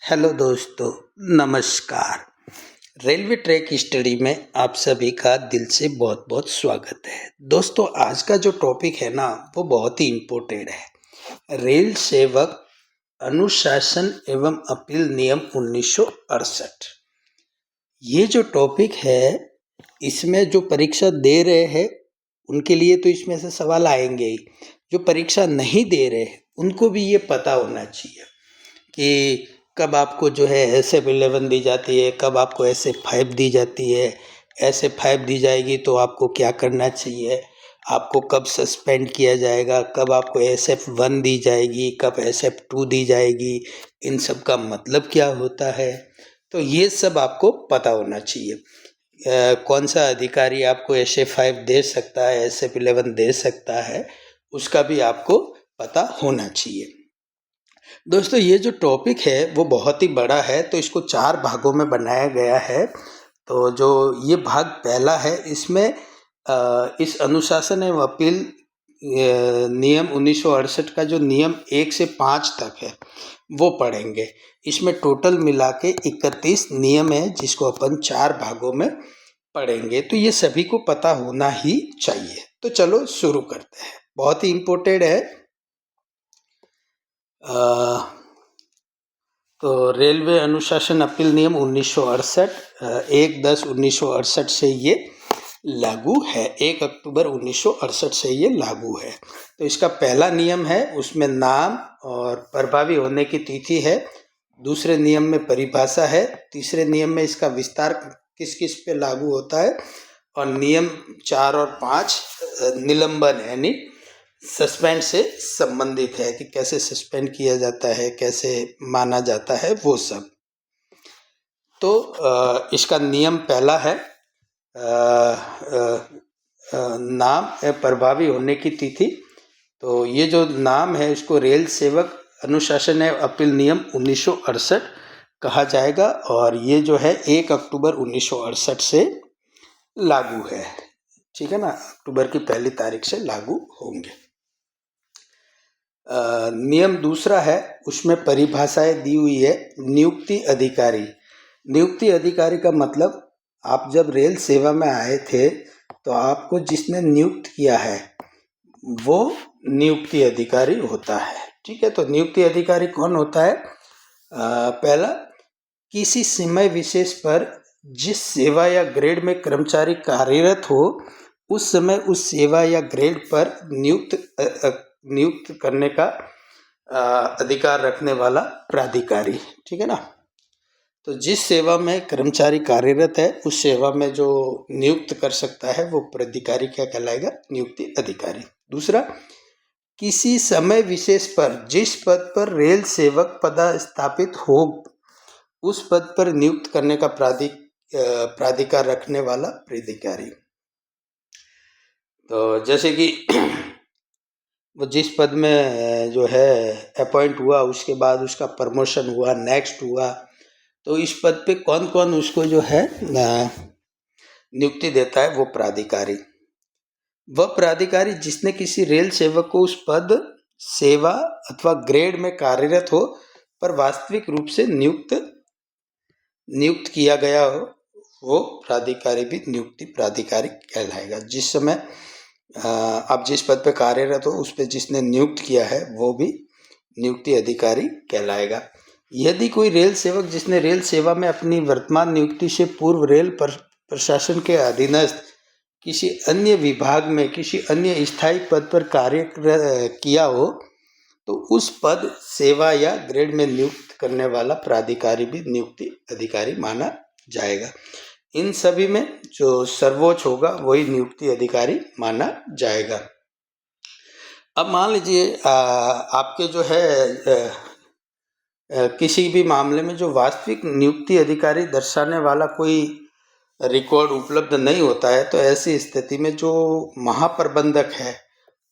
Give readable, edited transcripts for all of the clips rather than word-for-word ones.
Hello दोस्तों, नमस्कार। Railway track study में आप सभी का दिल से बहुत बहुत स्वागत है। दोस्तों, आज का जो टॉपिक है ना, वो बहुत ही इम्पोर्टेंट है। रेल सेवक अनुशासन एवं अपील नियम 1968। ये जो टॉपिक है, इसमें जो परीक्षा दे रहे हैं उनके लिए तो इसमें से सवाल आएंगे ही। जो परीक्षा नहीं दे रहे उनको भी ये पता होना चाहिए कि कब आपको जो है SF11 दी जाती है, कब आपको SF5 दी जाती है। SF5 दी जाएगी तो आपको क्या करना चाहिए, आपको कब सस्पेंड किया जाएगा, कब आपको SF1 दी जाएगी, कब SF2 दी जाएगी, इन सब का मतलब क्या होता है। तो ये सब आपको पता होना चाहिए। कौन सा अधिकारी आपको SF5 दे सकता है, SF11 दे सकता है, उसका भी आपको पता होना चाहिए। दोस्तों, ये जो टॉपिक है वो बहुत ही बड़ा है, तो इसको 4 भागों में बनाया गया है। तो जो ये भाग पहला है, इसमें इस अनुशासन एवं अपील नियम 1968 का जो नियम 1 से 5 तक है वो पढ़ेंगे। इसमें टोटल मिला के 31 नियम है, जिसको अपन 4 भागों में पढ़ेंगे। तो ये सभी को पता होना ही चाहिए। तो चलो शुरू करते हैं, बहुत ही इम्पोर्टेंट है। तो रेलवे अनुशासन अपील नियम 1968 1/10/1968 से ये लागू है। 1 अक्टूबर 1968 से ये लागू है। तो इसका पहला नियम है, उसमें नाम और प्रभावी होने की तिथि है। दूसरे नियम में परिभाषा है। तीसरे नियम में इसका विस्तार किस किस पे लागू होता है। और नियम 4 और 5 निलंबन यानी सस्पेंड से संबंधित है कि कैसे सस्पेंड किया जाता है, कैसे माना जाता है, वो सब। तो इसका नियम पहला है, नाम प्रभावी होने की तिथि। तो ये जो नाम है इसको रेल सेवक अनुशासन एवं अपील नियम 1968 कहा जाएगा। और ये जो है 1 अक्टूबर 1968 से लागू है। ठीक है ना, अक्टूबर की पहली तारीख से लागू होंगे। नियम दूसरा है, उसमें परिभाषाएं दी हुई है। नियुक्ति अधिकारी। नियुक्ति अधिकारी का मतलब, आप जब रेल सेवा में आए थे तो आपको जिसने नियुक्त किया है वो नियुक्ति अधिकारी होता है। ठीक है, तो नियुक्ति अधिकारी कौन होता है? पहला, किसी समय विशेष पर जिस सेवा या ग्रेड में कर्मचारी कार्यरत हो उस समय उस सेवा या ग्रेड पर नियुक्त करने का अधिकार रखने वाला प्राधिकारी। ठीक है ना, तो जिस सेवा में कर्मचारी कार्यरत है उस सेवा में जो नियुक्त कर सकता है वो प्राधिकारी क्या कहलाएगा? नियुक्ति अधिकारी। दूसरा, किसी समय विशेष पर जिस पद पर रेल सेवक पदस्थापित हो उस पद पर नियुक्त करने का प्राधिकार रखने वाला प्राधिकारी। तो जैसे कि वो जिस पद में जो है अपॉइंट हुआ, उसके बाद उसका प्रमोशन हुआ, नेक्स्ट हुआ, तो इस पद पे कौन कौन उसको जो है नियुक्ति देता है? वो प्राधिकारी। वह प्राधिकारी जिसने किसी रेल सेवक को उस पद, सेवा अथवा ग्रेड में कार्यरत हो पर वास्तविक रूप से नियुक्त किया गया हो, वो प्राधिकारी भी नियुक्ति प्राधिकारी कहलाएगा। जिस समय आप जिस पद पे कार्यरत हो उस पे जिसने नियुक्त किया है वो भी नियुक्ति अधिकारी कहलाएगा। यदि कोई रेल सेवक जिसने रेल सेवा में अपनी वर्तमान नियुक्ति से पूर्व रेल प्रशासन के अधीनस्थ किसी अन्य विभाग में किसी अन्य स्थायी पद पर कार्य किया हो तो उस पद, सेवा या ग्रेड में नियुक्त करने वाला प्राधिकारी भी नियुक्ति अधिकारी माना जाएगा। इन सभी में जो सर्वोच्च होगा वही नियुक्ति अधिकारी माना जाएगा। अब मान लीजिए आपके जो है किसी भी मामले में जो वास्तविक नियुक्ति अधिकारी दर्शाने वाला कोई रिकॉर्ड उपलब्ध नहीं होता है, तो ऐसी स्थिति में जो महाप्रबंधक है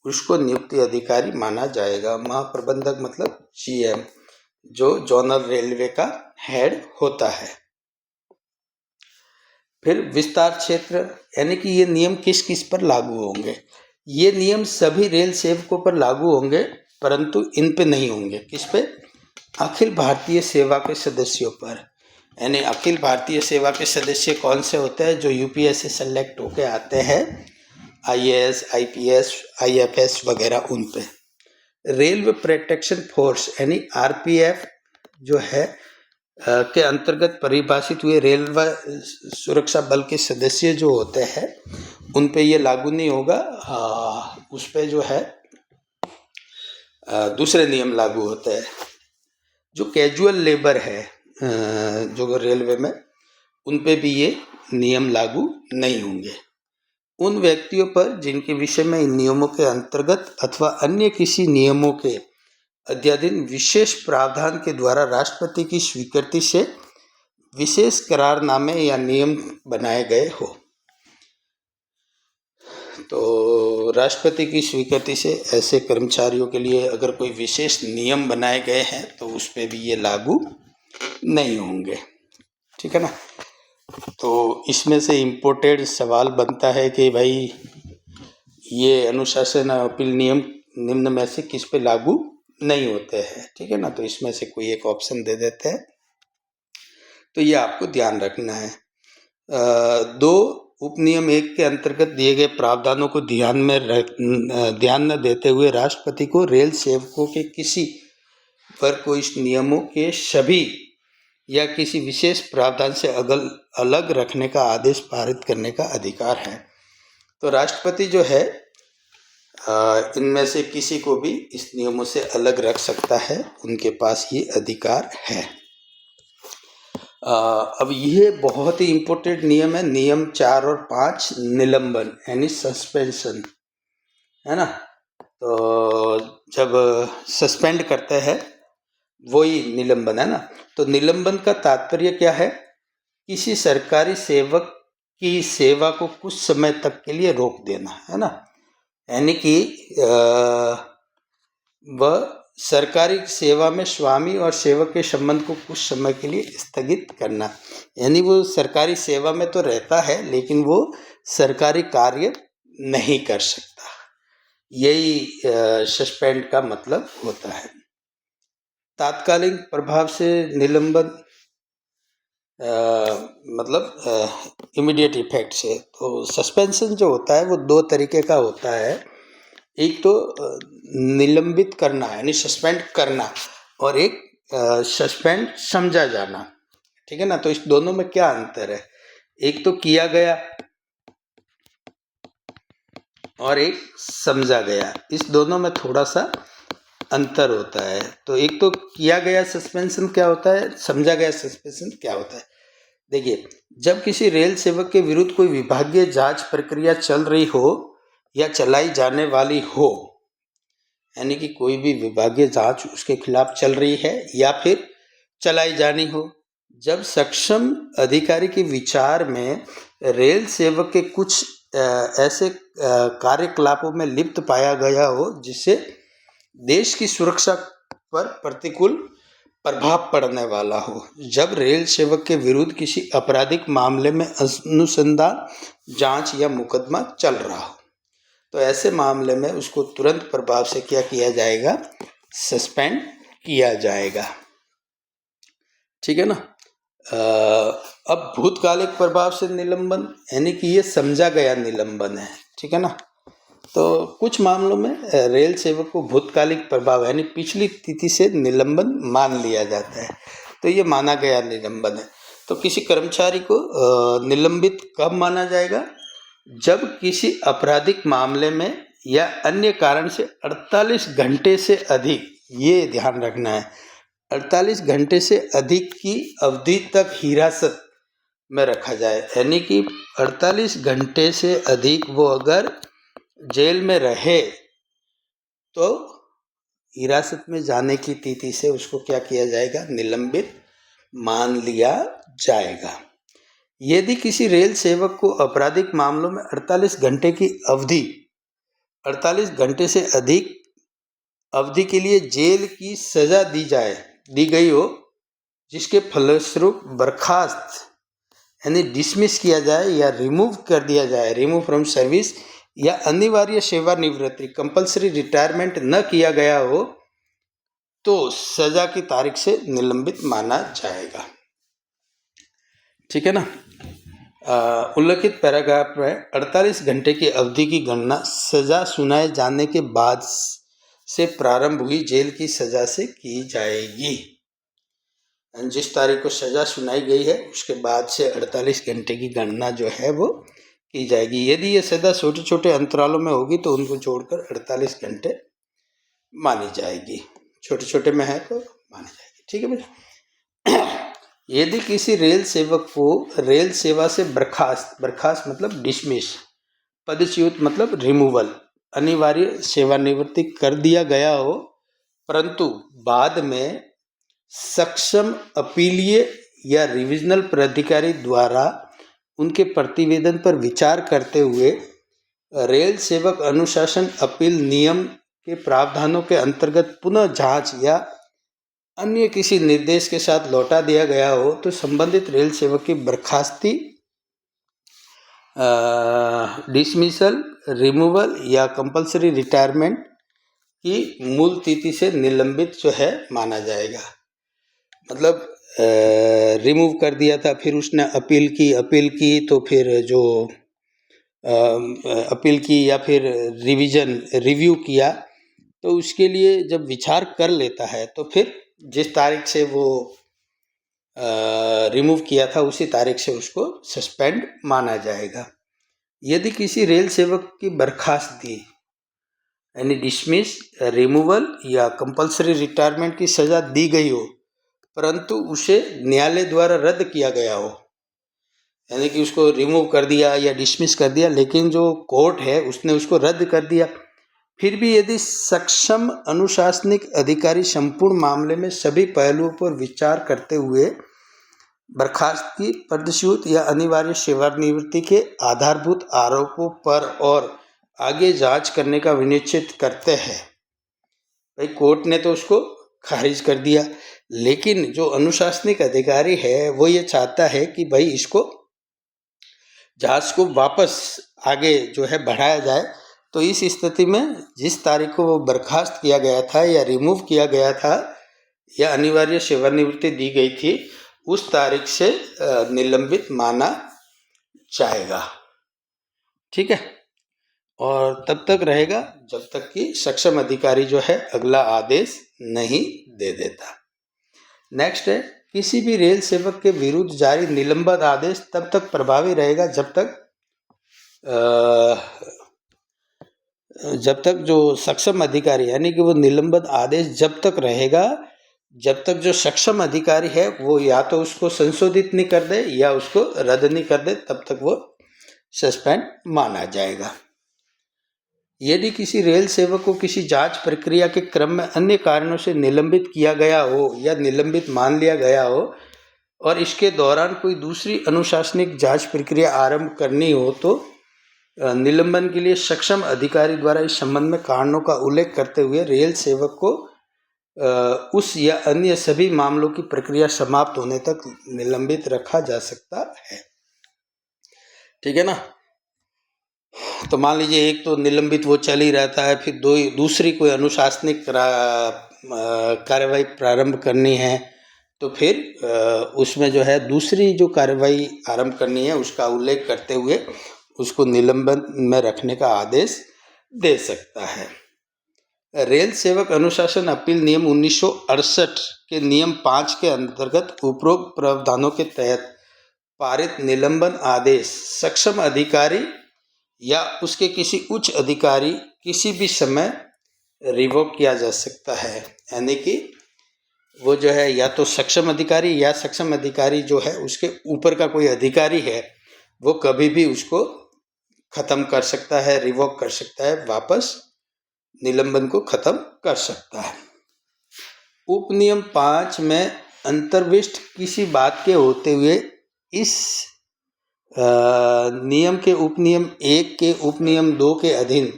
उसको नियुक्ति अधिकारी माना जाएगा। महाप्रबंधक मतलब GM, जो जोनल रेलवे का हेड होता है। फिर विस्तार क्षेत्र, यानी कि ये नियम किस किस पर लागू होंगे? ये नियम सभी रेल सेवकों पर लागू होंगे, परंतु इन पे नहीं होंगे। किस पे? अखिल भारतीय सेवा के सदस्यों पर, यानी अखिल भारतीय सेवा के सदस्य कौन से होते हैं? जो यूपीएससी सेलेक्ट होके आते हैं, आईएएस, आईपीएस, आईएफएस वगैरह, उन पे। रेलवे प्रोटेक्शन फोर्स यानी आरपीएफ जो है के अंतर्गत परिभाषित हुए रेलवे सुरक्षा बल के सदस्य जो होते हैं उन पे ये लागू नहीं होगा। उस पे जो है दूसरे नियम लागू होते हैं। जो कैजुअल लेबर है जो रेलवे में, उन पे भी ये नियम लागू नहीं होंगे। उन व्यक्तियों पर जिनके विषय में इन नियमों के अंतर्गत अथवा अन्य किसी नियमों के अध्याधीन विशेष प्रावधान के द्वारा राष्ट्रपति की स्वीकृति से विशेष करारनामे या नियम बनाए गए हो। तो राष्ट्रपति की स्वीकृति से ऐसे कर्मचारियों के लिए अगर कोई विशेष नियम बनाए गए हैं तो उस पर भी ये लागू नहीं होंगे। ठीक है ना। तो इसमें से इम्पोर्टेड सवाल बनता है कि भाई ये अनुशासन अपील नियम निम्न में से किस पे लागू नहीं होते हैं। ठीक है ना। तो इसमें से कोई एक ऑप्शन दे देते हैं। तो ये आपको ध्यान रखना है। 2 उपनियम 1 के अंतर्गत दिए गए प्रावधानों को ध्यान न देते हुए राष्ट्रपति को रेल सेवकों के किसी वर्ग को इस नियमों के सभी या किसी विशेष प्रावधान से अलग रखने का आदेश पारित करने का अधिकार है। तो राष्ट्रपति जो है इनमें से किसी को भी इस नियमों से अलग रख सकता है, उनके पास ये अधिकार है। अब ये बहुत ही इम्पोर्टेंट नियम है, नियम 4 और 5, निलंबन यानी सस्पेंशन, है ना। तो जब सस्पेंड करते हैं वही निलंबन है ना। तो निलंबन का तात्पर्य क्या है? किसी सरकारी सेवक की सेवा को कुछ समय तक के लिए रोक देना, है ना। यानी कि वह सरकारी सेवा में स्वामी और सेवक के संबंध को कुछ समय के लिए स्थगित करना। यानी वो सरकारी सेवा में तो रहता है लेकिन वो सरकारी कार्य नहीं कर सकता। यही सस्पेंड का मतलब होता है। तात्कालिक प्रभाव से निलंबन मतलब इमीडिएट इफेक्ट से। तो सस्पेंशन जो होता है वो 2 तरीके का होता है। एक तो निलंबित करना यानी सस्पेंड करना, और एक सस्पेंड समझा जाना। ठीक है ना। तो इस दोनों में क्या अंतर है? एक तो किया गया और एक समझा गया, इस दोनों में थोड़ा सा अंतर होता है। तो एक तो किया गया सस्पेंशन क्या होता है, समझा गया सस्पेंशन क्या होता है। देखिए, जब किसी रेल सेवक के विरुद्ध कोई विभागीय जांच प्रक्रिया चल रही हो या चलाई जाने वाली हो, यानी कि कोई भी विभागीय जांच उसके खिलाफ चल रही है या फिर चलाई जानी हो, जब सक्षम अधिकारी के विचार में रेल सेवक के कुछ ऐसे कार्यकलापों में लिप्त पाया गया हो जिससे देश की सुरक्षा पर प्रतिकूल प्रभाव पड़ने वाला हो, जब रेल सेवक के विरुद्ध किसी आपराधिक मामले में अनुसंधान, जांच या मुकदमा चल रहा हो, तो ऐसे मामले में उसको तुरंत प्रभाव से क्या किया जाएगा? सस्पेंड किया जाएगा। ठीक है ना। अब भूतकालिक प्रभाव से निलंबन यानी कि ये समझा गया निलंबन है। ठीक है ना। तो कुछ मामलों में रेल सेवक को भूतकालिक प्रभाव यानी पिछली तिथि से निलंबन मान लिया जाता है, तो ये माना गया निलंबन है। तो किसी कर्मचारी को निलंबित कब माना जाएगा? जब किसी आपराधिक मामले में या अन्य कारण से 48 घंटे से अधिक, ये ध्यान रखना है, 48 घंटे से अधिक की अवधि तक हिरासत में रखा जाए। यानी कि 48 घंटे से अधिक वो अगर जेल में रहे तो हिरासत में जाने की तिथि से उसको क्या किया जाएगा? निलंबित मान लिया जाएगा। यदि किसी रेल सेवक को आपराधिक मामलों में 48 घंटे की अवधि, 48 घंटे से अधिक अवधि के लिए जेल की सजा दी गई हो, जिसके फलस्वरूप बर्खास्त यानी डिसमिस किया जाए या रिमूव कर दिया जाए, रिमूव फ्रॉम सर्विस, या अनिवार्य सेवानिवृत्ति कंपल्सरी रिटायरमेंट न किया गया हो, तो सजा की तारीख से निलंबित माना जाएगा। ठीक है ना। उल्लिखित पैराग्राफ में 48 घंटे की अवधि की गणना सजा सुनाए जाने के बाद से प्रारंभ हुई जेल की सजा से की जाएगी। जिस तारीख को सजा सुनाई गई है उसके बाद से 48 घंटे की गणना जो है वो की जाएगी। यदि ये सजा छोटे छोटे अंतरालों में होगी तो उनको जोड़कर 48 घंटे मानी जाएगी। छोटे छोटे में है तो मानी जाएगी। ठीक है भैया। यदि किसी रेल सेवक को रेल सेवा से बर्खास्त मतलब डिसमिस, पदच्युत मतलब रिमूवल, अनिवार्य सेवानिवृत्ति कर दिया गया हो, परंतु बाद में सक्षम अपीलीय या रिविजनल प्राधिकारी द्वारा उनके प्रतिवेदन पर विचार करते हुए रेल सेवक अनुशासन अपील नियम के प्रावधानों के अंतर्गत पुनः जांच या अन्य किसी निर्देश के साथ लौटा दिया गया हो तो संबंधित रेल सेवक की बर्खास्ती, डिसमिसल, रिमूवल या कंपलसरी रिटायरमेंट की मूल तिथि से निलंबित जो है माना जाएगा। मतलब रिमूव कर दिया था, फिर उसने अपील की तो फिर जो अपील की या फिर रिव्यू किया तो उसके लिए जब विचार कर लेता है तो फिर जिस तारीख से वो रिमूव किया था उसी तारीख से उसको सस्पेंड माना जाएगा। यदि किसी रेल सेवक की बर्खास्तगी यानी डिसमिस, रिमूवल या कंपलसरी रिटायरमेंट की सज़ा दी गई हो परंतु उसे न्यायालय द्वारा रद्द किया गया हो, यानी कि उसको रिमूव कर दिया या डिसमिस कर दिया लेकिन जो कोर्ट है उसने उसको रद्द कर दिया, फिर भी यदि सक्षम अनुशासनिक अधिकारी संपूर्ण मामले में सभी पहलुओं पर विचार करते हुए बर्खास्तगी, पदच्युत या अनिवार्य सेवानिवृत्ति के आधारभूत आरोपों पर और आगे जांच करने का विनिश्चित करते हैं, भाई कोर्ट ने तो उसको खारिज कर दिया लेकिन जो अनुशासनिक अधिकारी है वो ये चाहता है कि भाई इसको जांच को वापस आगे जो है बढ़ाया जाए, तो इस स्थिति में जिस तारीख को वो बर्खास्त किया गया था या रिमूव किया गया था या अनिवार्य सेवानिवृत्ति दी गई थी उस तारीख से निलंबित माना जाएगा। ठीक है। और तब तक रहेगा जब तक कि सक्षम अधिकारी जो है अगला आदेश नहीं दे देता। नेक्स्ट है, किसी भी रेल सेवक के विरुद्ध जारी निलंबन आदेश तब तक प्रभावी रहेगा जब तक जो सक्षम अधिकारी यानी कि वो निलंबन आदेश जब तक रहेगा जब तक जो सक्षम अधिकारी है वो या तो उसको संशोधित नहीं कर दे या उसको रद्द नहीं कर दे, तब तक वो सस्पेंड माना जाएगा। यदि किसी रेल सेवक को किसी जांच प्रक्रिया के क्रम में अन्य कारणों से निलंबित किया गया हो या निलंबित मान लिया गया हो और इसके दौरान कोई दूसरी अनुशासनिक जांच प्रक्रिया आरंभ करनी हो तो निलंबन के लिए सक्षम अधिकारी द्वारा इस संबंध में कारणों का उल्लेख करते हुए रेल सेवक को उस या अन्य सभी मामलों की प्रक्रिया समाप्त होने तक निलंबित रखा जा सकता है। ठीक है ना। तो मान लीजिए एक तो निलंबित वो चल ही रहता है, फिर दूसरी कोई अनुशासनिक कार्यवाही प्रारंभ करनी है तो फिर उसमें जो है दूसरी जो कार्यवाही आरंभ करनी है उसका उल्लेख करते हुए उसको निलंबन में रखने का आदेश दे सकता है। रेल सेवक अनुशासन अपील नियम 1968 के नियम 5 के अंतर्गत उपरोक्त प्रावधानों के तहत पारित निलंबन आदेश सक्षम अधिकारी या उसके किसी उच्च अधिकारी किसी भी समय रिवोक किया जा सकता है, यानी कि वो जो है या तो सक्षम अधिकारी या सक्षम अधिकारी जो है उसके ऊपर का कोई अधिकारी है वो कभी भी उसको ख़त्म कर सकता है, रिवोक कर सकता है, वापस निलंबन को ख़त्म कर सकता है। उपनियम 5 में अंतर्विष्ट किसी बात के होते हुए इस नियम के उपनियम 1 के उपनियम 2 के अधीन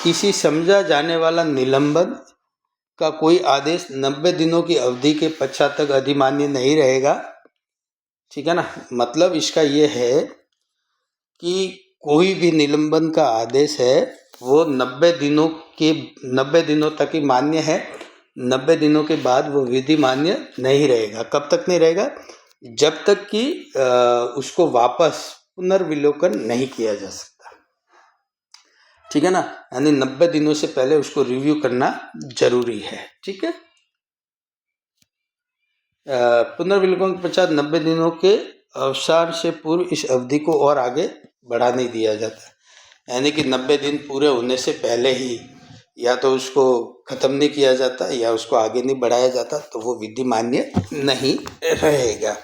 किसी समझा जाने वाला निलंबन का कोई आदेश 90 दिनों की अवधि के पश्चात तक अधिमान्य नहीं रहेगा। ठीक है ना। मतलब इसका ये है कि कोई भी निलंबन का आदेश है वो 90 दिनों के 90 दिनों तक ही मान्य है। 90 दिनों के बाद वो विधि मान्य नहीं रहेगा। कब तक नहीं रहेगा? जब तक कि उसको वापस पुनर्विलोकन नहीं किया जा सकता। ठीक है ना, यानी 90 दिनों से पहले उसको रिव्यू करना जरूरी है। ठीक है, पुनर्विलोकन के पश्चात 90 दिनों के अवसान से पूर्व इस अवधि को और आगे बढ़ा नहीं दिया जाता। यानी कि 90 दिन पूरे होने से पहले ही या तो उसको खत्म नहीं किया जाता या उसको आगे नहीं बढ़ाया जाता, तो वो विधि मान्य नहीं रहेगा।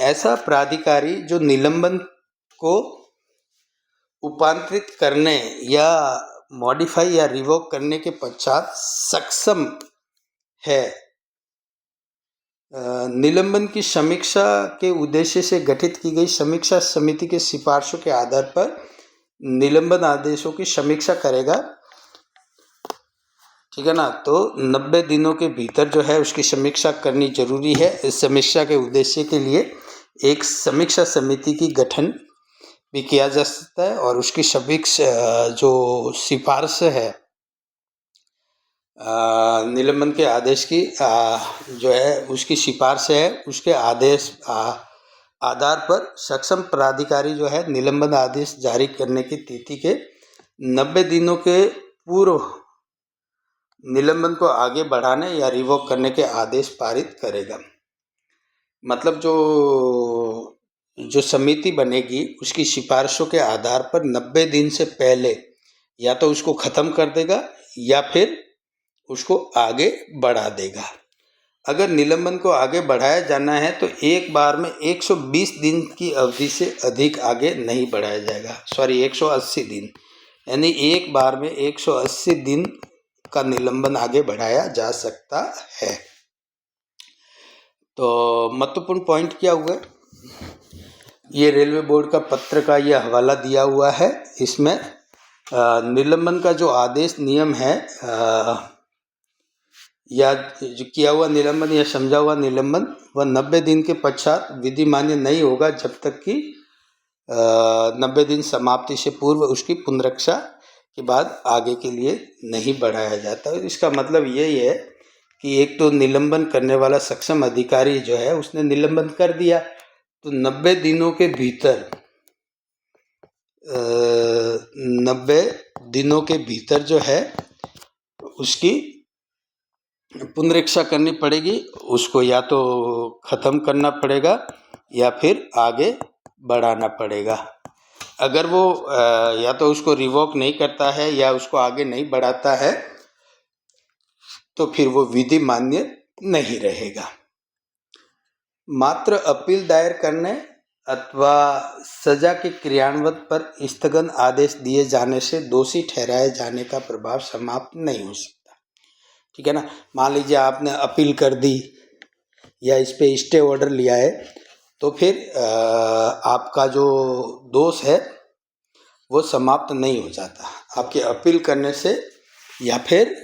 ऐसा प्राधिकारी जो निलंबन को उपांतरित करने या मॉडिफाई या रिवोक करने के पश्चात सक्षम है, निलंबन की समीक्षा के उद्देश्य से गठित की गई समीक्षा समिति के सिफारिशों के आधार पर निलंबन आदेशों की समीक्षा करेगा। ठीक है ना, तो 90 दिनों के भीतर जो है उसकी समीक्षा करनी जरूरी है। इस समीक्षा के उद्देश्य के लिए एक समीक्षा समिति की गठन भी किया जा सकता है और उसकी समीक्षा जो सिफारिश है निलंबन के आदेश की जो है उसकी सिफारिश है, उसके आदेश आधार पर सक्षम प्राधिकारी जो है निलंबन आदेश जारी करने की तिथि के 90 दिनों के पूर्व निलंबन को आगे बढ़ाने या रिवोक करने के आदेश पारित करेगा। मतलब जो समिति बनेगी उसकी सिफारिशों के आधार पर 90 दिन से पहले या तो उसको ख़त्म कर देगा या फिर उसको आगे बढ़ा देगा। अगर निलंबन को आगे बढ़ाया जाना है तो एक बार में 120 दिन की अवधि से अधिक आगे नहीं बढ़ाया जाएगा। 180 दिन, यानी एक बार में 180 दिन का निलंबन आगे बढ़ाया जा सकता है। तो महत्वपूर्ण पॉइंट क्या हुआ? ये रेलवे बोर्ड का पत्र का ये हवाला दिया हुआ है। इसमें निलंबन का जो आदेश नियम है या जो किया हुआ निलंबन या समझा हुआ निलंबन वह 90 दिन के पश्चात विधि मान्य नहीं होगा जब तक कि 90 दिन समाप्ति से पूर्व उसकी पुनरीक्षा के बाद आगे के लिए नहीं बढ़ाया जाता। इसका मतलब यही है कि एक तो निलंबन करने वाला सक्षम अधिकारी जो है उसने निलंबन कर दिया, तो 90 दिनों के भीतर 90 दिनों के भीतर जो है उसकी पुनरीक्षा करनी पड़ेगी। उसको या तो ख़त्म करना पड़ेगा या फिर आगे बढ़ाना पड़ेगा। अगर वो या तो उसको रिवोक नहीं करता है या उसको आगे नहीं बढ़ाता है तो फिर वो विधि मान्य नहीं रहेगा। मात्र अपील दायर करने अथवा सजा के क्रियान्वयन पर स्थगन आदेश दिए जाने से दोषी ठहराए जाने का प्रभाव समाप्त नहीं हो सकता। ठीक है ना, मान लीजिए आपने अपील कर दी या इस पे स्टे ऑर्डर लिया है तो फिर आपका जो दोष है वो समाप्त नहीं हो जाता। आपके अपील करने से या फिर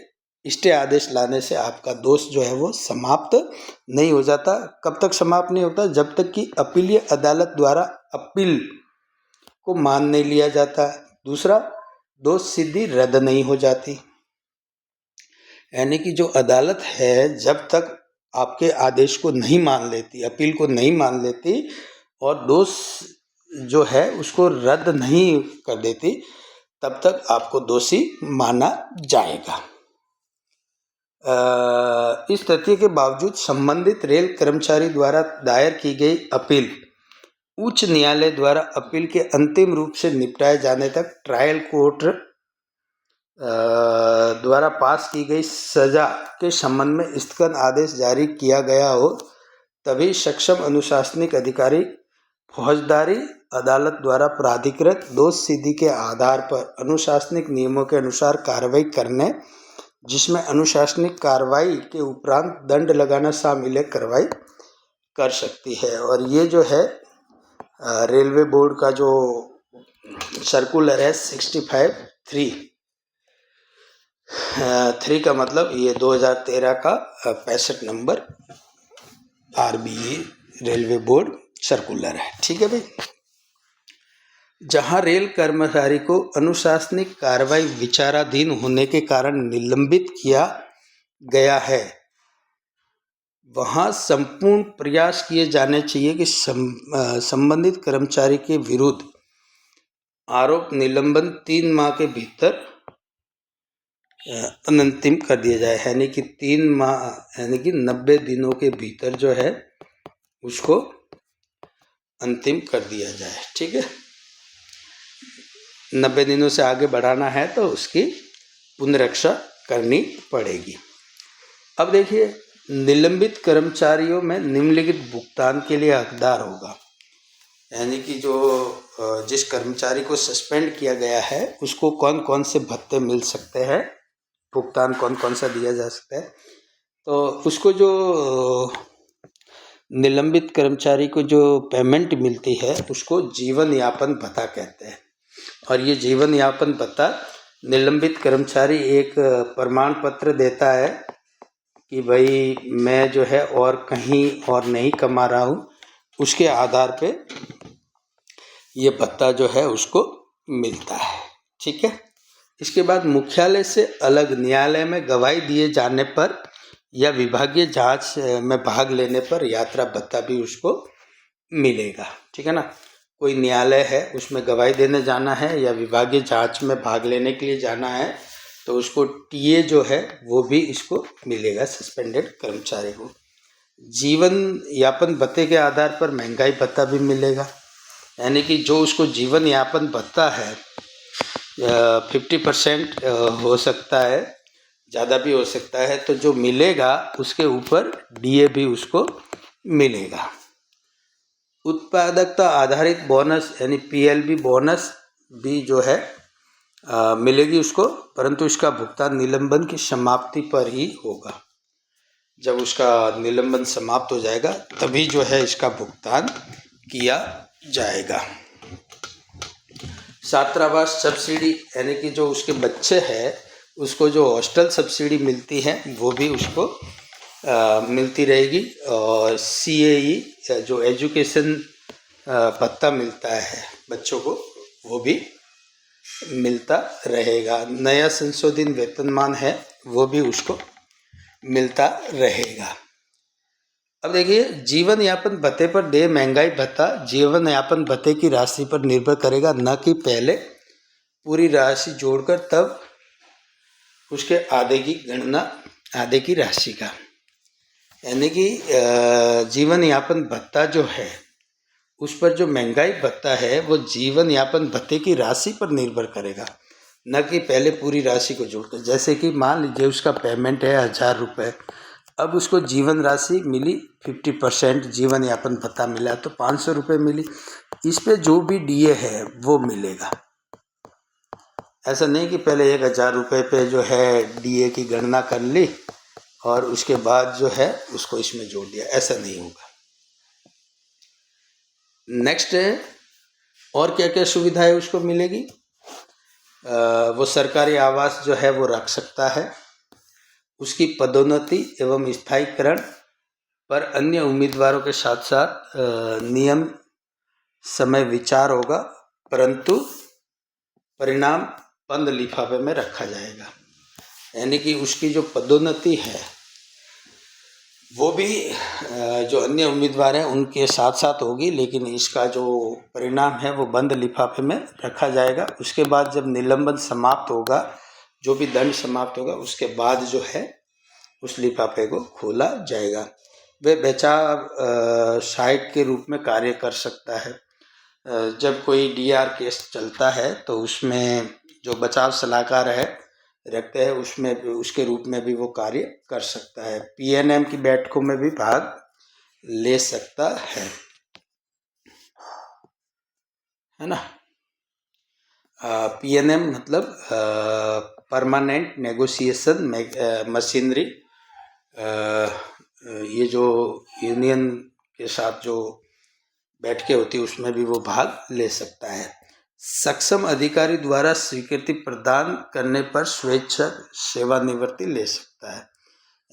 स्टे आदेश लाने से आपका दोष जो है वो समाप्त नहीं हो जाता। कब तक समाप्त नहीं होता? जब तक कि अपीलीय अदालत द्वारा अपील को मान नहीं लिया जाता। दूसरा, दोष सिद्धि रद्द नहीं हो जाती। यानी कि जो अदालत है जब तक आपके आदेश को नहीं मान लेती, अपील को नहीं मान लेती और दोष जो है उसको रद्द नहीं कर देती, तब तक आपको दोषी माना जाएगा। इस तथ्य के बावजूद संबंधित रेल कर्मचारी द्वारा दायर की गई अपील उच्च न्यायालय द्वारा अपील के अंतिम रूप से निपटाए जाने तक ट्रायल कोर्ट द्वारा पास की गई सजा के संबंध में स्थगन आदेश जारी किया गया हो, तभी सक्षम अनुशासनिक अधिकारी फौजदारी अदालत द्वारा प्राधिकृत दोष सिद्धि के आधार पर अनुशासनिक नियमों के अनुसार कार्रवाई करने, जिसमें अनुशासनिक कार्रवाई के उपरांत दंड लगाना शामिल है, कार्रवाई कर सकती है। और ये जो है रेलवे बोर्ड का जो सर्कुलर है 65/3 का मतलब ये 2013 का 65 number RBE railway board circular है। ठीक है भाई। जहां रेल कर्मचारी को अनुशासनिक कार्रवाई विचाराधीन होने के कारण निलंबित किया गया है, वहां संपूर्ण प्रयास किए जाने चाहिए कि संबंधित कर्मचारी के विरुद्ध आरोप निलंबन 3 माह के भीतर अनंतिम कर दिया जाए, यानी कि 3 माह यानी कि 90 दिनों के भीतर जो है उसको अंतिम कर दिया जाए। ठीक है, 90 दिनों से आगे बढ़ाना है तो उसकी पुनरीक्षा करनी पड़ेगी। अब देखिए, निलंबित कर्मचारियों में निम्नलिखित भुगतान के लिए हकदार होगा, यानी कि जो जिस कर्मचारी को सस्पेंड किया गया है उसको कौन कौन से भत्ते मिल सकते हैं, भुगतान कौन कौन सा दिया जा सकता है। तो उसको जो निलंबित कर्मचारी को जो पेमेंट मिलती है उसको जीवन यापन भत्ता कहते हैं। और ये जीवन यापन भत्ता निलंबित कर्मचारी एक प्रमाण पत्र देता है कि भाई मैं जो है और कहीं और नहीं कमा रहा हूँ, उसके आधार पे ये भत्ता जो है उसको मिलता है। ठीक है, इसके बाद मुख्यालय से अलग न्यायालय में गवाही दिए जाने पर या विभागीय जांच में भाग लेने पर यात्रा भत्ता भी उसको मिलेगा। ठीक है ना, कोई न्यायालय है उसमें गवाही देने जाना है या विभागीय जांच में भाग लेने के लिए जाना है तो उसको टीए जो है वो भी इसको मिलेगा, सस्पेंडेड कर्मचारी को। जीवन यापन भत्ते के आधार पर महंगाई भत्ता भी मिलेगा, यानी कि जो उसको जीवन यापन भत्ता है 50% हो सकता है, ज़्यादा भी हो सकता है, तो जो मिलेगा उसके ऊपर डीए भी उसको मिलेगा। उत्पादकता आधारित बोनस यानी पीएलबी बोनस भी जो है मिलेगी उसको, परंतु इसका भुगतान निलंबन की समाप्ति पर ही होगा। जब उसका निलंबन समाप्त हो जाएगा तभी जो है इसका भुगतान किया जाएगा। छात्रावास सब्सिडी यानी कि जो उसके बच्चे हैं उसको जो हॉस्टल सब्सिडी मिलती है वो भी उसको मिलती रहेगी। और CAE जो एजुकेशन भत्ता मिलता है बच्चों को वो भी मिलता रहेगा। नया संशोधित वेतनमान है वो भी उसको मिलता रहेगा। अब देखिए, जीवन यापन भत्ते पर देय महंगाई भत्ता जीवन यापन भत्ते की राशि पर निर्भर करेगा, न कि पहले पूरी राशि जोड़कर तब उसके आधे की गणना, आधे की राशि का, यानी कि जीवन यापन भत्ता जो है उस पर जो महंगाई भत्ता है वो जीवन यापन भत्ते की राशि पर निर्भर करेगा, न कि पहले पूरी राशि को जोड़कर। जैसे कि मान लीजिए उसका पेमेंट है 1000 रुपये, अब उसको जीवन राशि मिली 50%, जीवन यापन भत्ता मिला तो 500 रुपये मिली, इस पे जो भी डीए है वो मिलेगा। ऐसा नहीं कि पहले 1000 रुपये पे जो है डीए की गणना कर ली और उसके बाद जो है उसको इसमें जोड़ दिया, ऐसा नहीं होगा। नेक्स्ट है, और क्या क्या सुविधाएं उसको मिलेगी। वो सरकारी आवास जो है वो रख सकता है, उसकी पदोन्नति एवं स्थायीकरण पर अन्य उम्मीदवारों के साथ साथ नियम समय विचार होगा, परंतु परिणाम बंद लिफाफे में रखा जाएगा। यानी कि उसकी जो पदोन्नति है वो भी जो अन्य उम्मीदवार हैं उनके साथ साथ होगी, लेकिन इसका जो परिणाम है वो बंद लिफाफे में रखा जाएगा। उसके बाद जब निलंबन समाप्त होगा, जो भी दंड समाप्त होगा, उसके बाद जो है उस लिफाफे को खोला जाएगा। वे बचाव सहायक के रूप में कार्य कर सकता है। जब कोई डीआर केस चलता है तो उसमें जो बचाव सलाहकार है रखते हैं, उसमें उसके रूप में भी वो कार्य कर सकता है। पीएनएम की बैठकों में भी भाग ले सकता है ना। पीएनएम मतलब परमानेंट नेगोशिएशन मशीनरी, ये जो यूनियन के साथ जो बैठकें होती है उसमें भी वो भाग ले सकता है। सक्षम अधिकारी द्वारा स्वीकृति प्रदान करने पर स्वेच्छा सेवानिवृत्ति ले सकता है,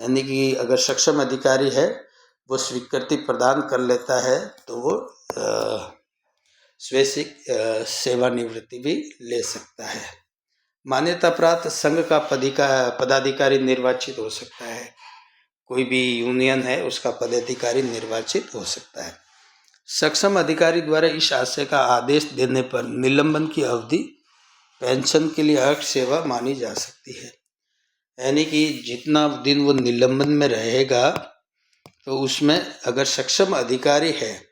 यानी कि अगर सक्षम अधिकारी है वो स्वीकृति प्रदान कर लेता है तो वो स्वैच्छिक सेवानिवृत्ति भी ले सकता है। मान्यता प्राप्त संघ का पदाधिकारी निर्वाचित हो सकता है। कोई भी यूनियन है उसका पदाधिकारी निर्वाचित हो सकता है। सक्षम अधिकारी द्वारा इस आशय का आदेश देने पर निलंबन की अवधि पेंशन के लिए अर्ह सेवा मानी जा सकती है। यानी कि जितना दिन वो निलंबन में रहेगा तो उसमें अगर सक्षम अधिकारी है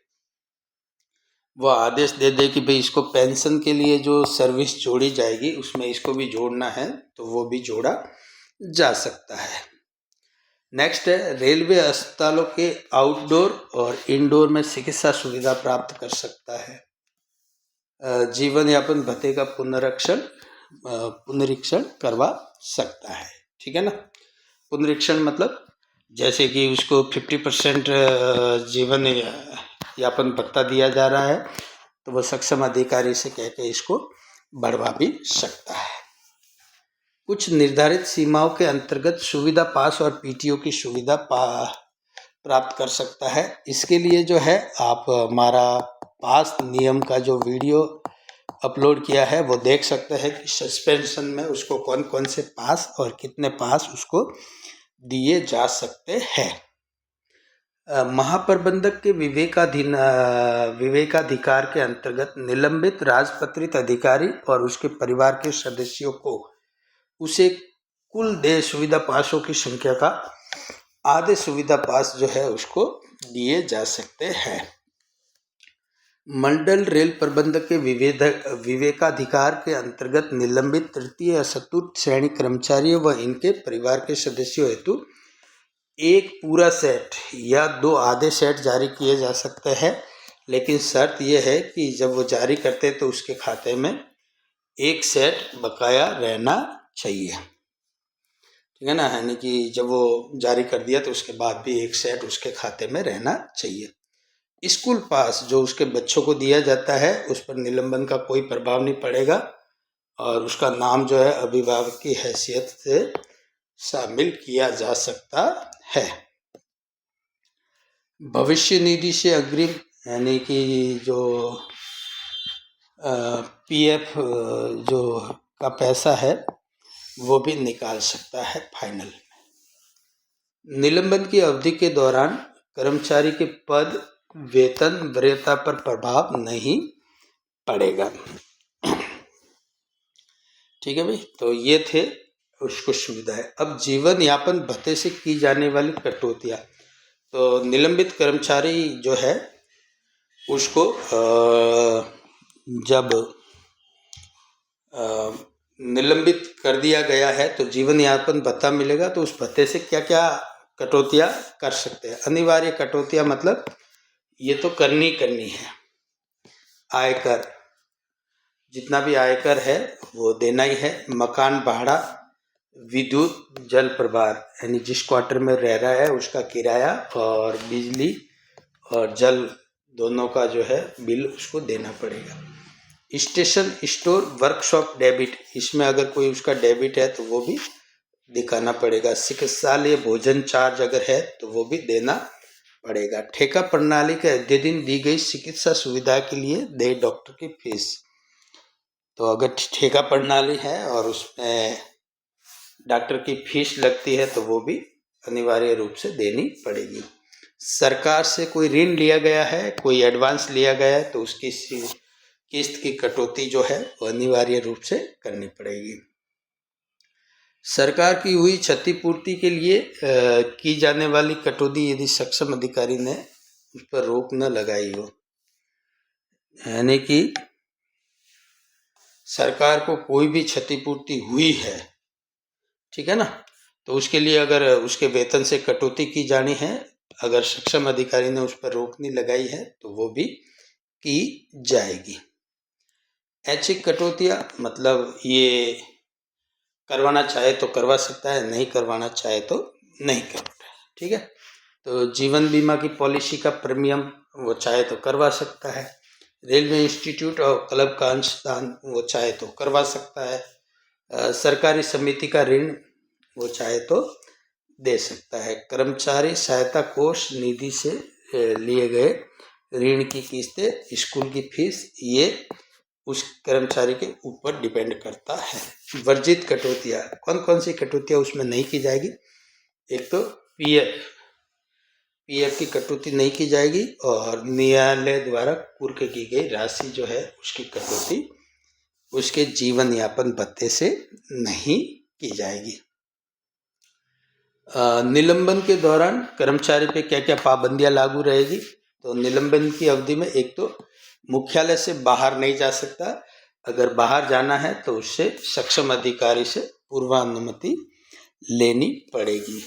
वो आदेश दे दे कि भाई इसको पेंशन के लिए जो सर्विस जोड़ी जाएगी उसमें इसको भी जोड़ना है तो वो भी जोड़ा जा सकता है। नेक्स्ट है, रेलवे अस्पतालों के आउटडोर और इंडोर में चिकित्सा सुविधा प्राप्त कर सकता है। जीवन यापन भत्ते का पुनरीक्षण करवा सकता है। ठीक है ना। पुनरीक्षण मतलब जैसे कि उसको 50% जीवन यापन भत्ता दिया जा रहा है तो वो सक्षम अधिकारी से कह के इसको बढ़वा भी सकता है। कुछ निर्धारित सीमाओं के अंतर्गत सुविधा पास और पीटीओ की सुविधा प्राप्त कर सकता है। इसके लिए जो है आप हमारा पास नियम का जो वीडियो अपलोड किया है वो देख सकते हैं कि सस्पेंशन में उसको कौन कौन से पास और कितने पास उसको दिए जा सकते हैं। महाप्रबंधक के विवेकाधिकार के अंतर्गत निलंबित राजपत्रित अधिकारी और उसके परिवार के सदस्यों को उसे कुल देय सुविधा पासों की संख्या का आधे सुविधा पास जो है उसको दिए जा सकते हैं। मंडल रेल प्रबंधक के विवेकाधिकार के अंतर्गत निलंबित तृतीय या चतुर्थ श्रेणी कर्मचारियों व इनके परिवार के सदस्यों हेतु एक पूरा सेट या 2 आधे सेट जारी किए जा सकते हैं, लेकिन शर्त यह है कि जब वो जारी करते हैं तो उसके खाते में एक सेट बकाया रहना चाहिए। ठीक है ना। यानी कि जब वो जारी कर दिया तो उसके बाद भी एक सेट उसके खाते में रहना चाहिए। स्कूल पास जो उसके बच्चों को दिया जाता है उस पर निलंबन का कोई प्रभाव नहीं पड़ेगा और उसका नाम जो है अभिभावक की हैसियत से शामिल किया जा सकता है। भविष्य निधि से अग्रिम यानी कि जो पीएफ जो का पैसा है वो भी निकाल सकता है फाइनल। निलंबन की अवधि के दौरान कर्मचारी के पद वेतन वरीयता पर प्रभाव नहीं पड़ेगा। ठीक है भाई। तो ये थे उसको सुविधा है। अब जीवन यापन भत्ते से की जाने वाली कटौतियाँ। तो निलंबित कर्मचारी जो है उसको जब निलंबित कर दिया गया है तो जीवन यापन भत्ता मिलेगा तो उस भत्ते से क्या क्या कटौतियाँ कर सकते हैं। अनिवार्य कटौतियाँ मतलब ये तो करनी है। आयकर, जितना भी आयकर है वो देना ही है। मकान भाड़ा, विद्युत, जल प्रभार यानी जिस क्वार्टर में रह रहा है उसका किराया और बिजली और जल दोनों का जो है बिल उसको देना पड़ेगा। स्टेशन, स्टोर, वर्कशॉप डेबिट, इसमें अगर कोई उसका डेबिट है तो वो भी दिखाना पड़ेगा। चिकित्सालय भोजन चार्ज अगर है तो वो भी देना पड़ेगा। ठेका प्रणाली के अद्य दिन दी गई चिकित्सा सुविधा के लिए दे डॉक्टर की फीस। तो अगर ठेका प्रणाली है और उसमें डॉक्टर की फीस लगती है तो वो भी अनिवार्य रूप से देनी पड़ेगी। सरकार से कोई ऋण लिया गया है, कोई एडवांस लिया गया है तो उसकी किस्त की कटौती जो है वो अनिवार्य रूप से करनी पड़ेगी। सरकार की हुई क्षतिपूर्ति के लिए की जाने वाली कटौती यदि सक्षम अधिकारी ने उस पर रोक न लगाई हो, यानी कि सरकार को कोई भी क्षतिपूर्ति हुई है, ठीक है ना, तो उसके लिए अगर उसके वेतन से कटौती की जानी है, अगर सक्षम अधिकारी ने उस पर रोक नहीं लगाई है तो वो भी की जाएगी। ऐच्छिक कटौतियाँ मतलब ये करवाना चाहे तो करवा सकता है, नहीं करवाना चाहे तो नहीं करवाना है। ठीक है। तो जीवन बीमा की पॉलिसी का प्रीमियम वो चाहे तो करवा सकता है। रेलवे इंस्टीट्यूट और क्लब का अंशदान वो चाहे तो करवा सकता है। सरकारी समिति का ऋण वो चाहे तो दे सकता है। कर्मचारी सहायता कोष निधि से लिए गए ऋण की किस्तें, स्कूल की फीस, ये उस कर्मचारी के ऊपर डिपेंड करता है। वर्जित कटौतियाँ, कौन कौन सी कटौतियाँ उसमें नहीं की जाएगी? एक तो पीएफ की कटौती नहीं की जाएगी, और न्यायालय द्वारा कुर्क की गई राशि जो है उसकी कटौती उसके जीवन यापन भत्ते से नहीं की जाएगी। निलंबन के दौरान कर्मचारी पे क्या क्या पाबंदियां लागू रहेगी? तो निलंबन की अवधि में एक तो मुख्यालय से बाहर नहीं जा सकता, अगर बाहर जाना है तो उससे सक्षम अधिकारी से पूर्वानुमति लेनी पड़ेगी।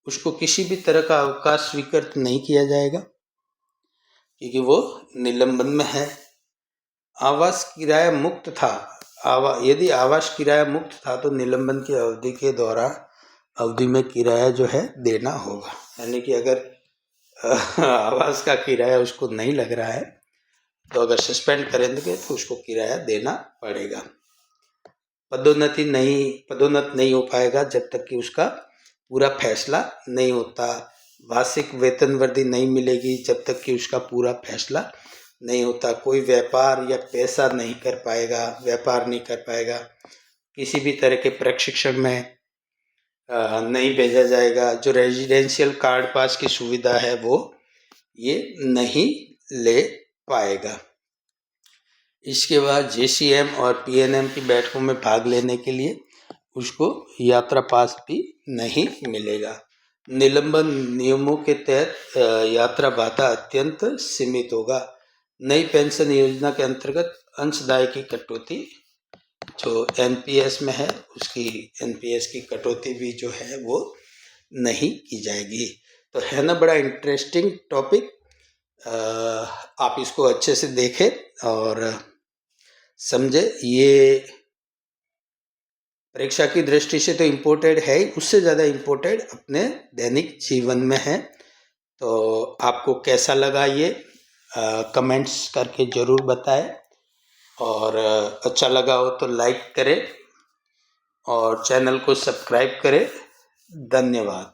उसको किसी भी तरह का अवकाश स्वीकृत नहीं किया जाएगा क्योंकि वो निलंबन में है। आवास किराया मुक्त था, यदि आवास किराया मुक्त था तो निलंबन की अवधि के दौरान अवधि में किराया जो है देना होगा। यानी कि अगर आवास का किराया उसको नहीं लग रहा है तो अगर सस्पेंड करेंगे तो उसको किराया देना पड़ेगा। पदोन्नत नहीं हो पाएगा जब तक कि उसका पूरा फैसला नहीं होता। वार्षिक वेतन वृद्धि नहीं मिलेगी जब तक कि उसका पूरा फैसला नहीं होता। कोई व्यापार या पैसा नहीं कर पाएगा, व्यापार नहीं कर पाएगा। किसी भी तरह के प्रशिक्षण में नहीं भेजा जाएगा। जो रेजिडेंशियल कार्ड पास की सुविधा है वो ये नहीं ले पाएगा। इसके बाद जेसीएम और पीएनएम की बैठकों में भाग लेने के लिए उसको यात्रा पास भी नहीं मिलेगा। निलंबन नियमों के तहत यात्रा भत्ता अत्यंत सीमित होगा। नई पेंशन योजना के अंतर्गत अंशदायी की कटौती जो एनपीएस में है उसकी एनपीएस की कटौती भी जो है वो नहीं की जाएगी। तो है ना बड़ा इंटरेस्टिंग टॉपिक। आप इसको अच्छे से देखें और समझे। ये परीक्षा की दृष्टि से तो इम्पोर्टेंट है ही, उससे ज़्यादा इम्पोर्टेंट अपने दैनिक जीवन में है। तो आपको कैसा लगा ये कमेंट्स करके ज़रूर बताएं, और अच्छा लगा हो तो लाइक करें और चैनल को सब्सक्राइब करें। धन्यवाद।